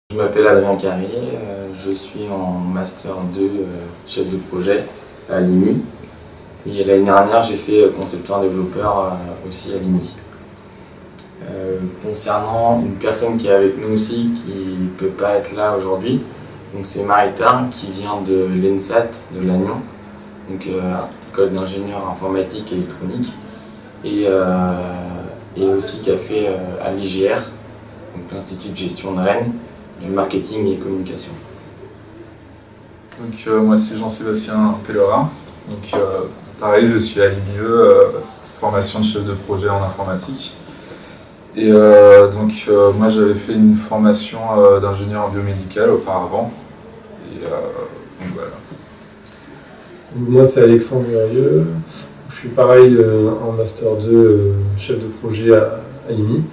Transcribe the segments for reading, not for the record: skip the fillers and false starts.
Je m'appelle Adrien Carré, je suis en Master 2 chef de projet à l'IMI. Et l'année dernière, j'ai fait concepteur développeur aussi à l'IMI. Concernant une personne qui est avec nous aussi, qui ne peut pas être là aujourd'hui, c'est Marita qui vient de l'ENSAT de Lannion, donc école d'ingénieur informatique électronique, et aussi qui a fait à l'IGR, l'Institut de gestion de Rennes, du marketing et communication. Donc moi c'est Jean-Sébastien Pellerin. Donc pareil, je suis à l'IMIE, formation de chef de projet en informatique. Et moi j'avais fait une formation d'ingénieur en biomédical auparavant. Et donc voilà. Moi c'est Alexandre Derieux, je suis pareil en Master 2 chef de projet à l'IMI.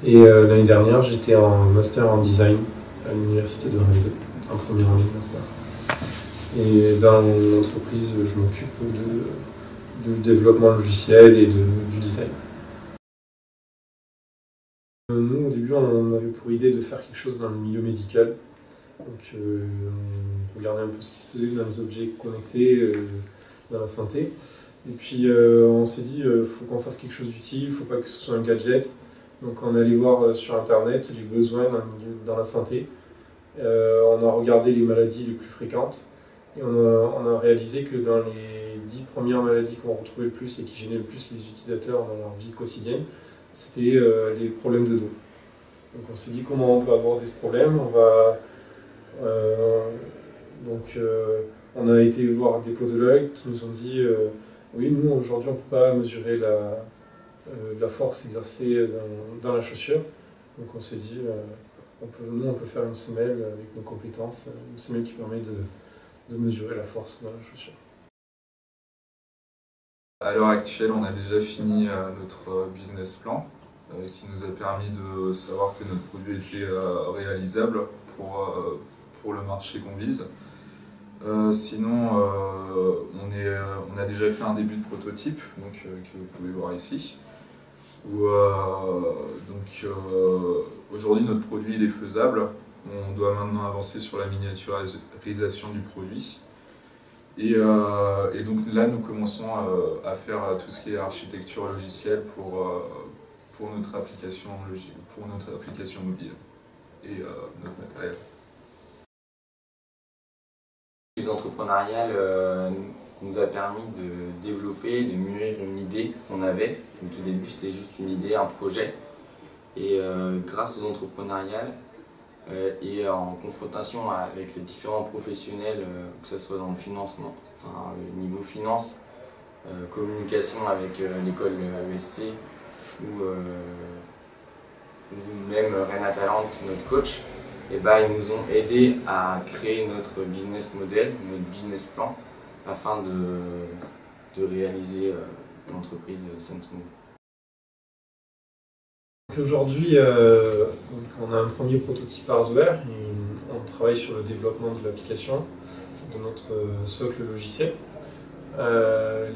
Et l'année dernière j'étais en Master en design à l'université de Rennes 2, en première année de Master. Et dans mon entreprise je m'occupe du développement logiciel et du design. Nous, au début, on avait pour idée de faire quelque chose dans le milieu médical. Donc, on regardait un peu ce qui se faisait dans les objets connectés, dans la santé. Et puis, on s'est dit, il faut qu'on fasse quelque chose d'utile, il ne faut pas que ce soit un gadget. Donc, on est allé voir sur Internet les besoins dans la santé. On a regardé les maladies les plus fréquentes. Et on a réalisé que dans les 10 premières maladies qu'on retrouvait le plus et qui gênaient le plus les utilisateurs dans leur vie quotidienne, c'était les problèmes de dos. Donc on s'est dit comment on peut aborder ce problème. On a été voir des podologues qui nous ont dit oui, nous aujourd'hui on ne peut pas mesurer la force exercée dans la chaussure. Donc on s'est dit on peut faire une semelle avec nos compétences, une semelle qui permet de mesurer la force dans la chaussure. À l'heure actuelle, on a déjà fini notre business plan qui nous a permis de savoir que notre produit était réalisable pour le marché qu'on vise. Sinon, on a déjà fait un début de prototype que vous pouvez voir ici. Aujourd'hui, notre produit il est faisable. On doit maintenant avancer sur la miniaturisation du produit. Et donc là, nous commençons à faire tout ce qui est architecture logicielle pour notre application mobile et notre matériel. Les entrepreneuriales nous a permis de développer, de mûrir une idée qu'on avait. Au tout début, c'était juste une idée, un projet. Et grâce aux entrepreneuriales, et en confrontation avec les différents professionnels, que ce soit dans le financement, enfin le niveau finance, communication avec l'école ESC ou même Rena Talent, notre coach, et ils nous ont aidés à créer notre business model, notre business plan, afin de réaliser l'entreprise SenseMove. Aujourd'hui, on a un premier prototype hardware et on travaille sur le développement de l'application, de notre socle logiciel.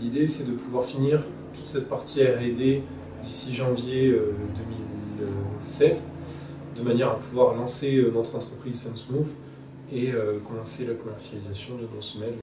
L'idée, c'est de pouvoir finir toute cette partie R&D d'ici janvier 2016, de manière à pouvoir lancer notre entreprise SenseMove et commencer la commercialisation de nos semelles.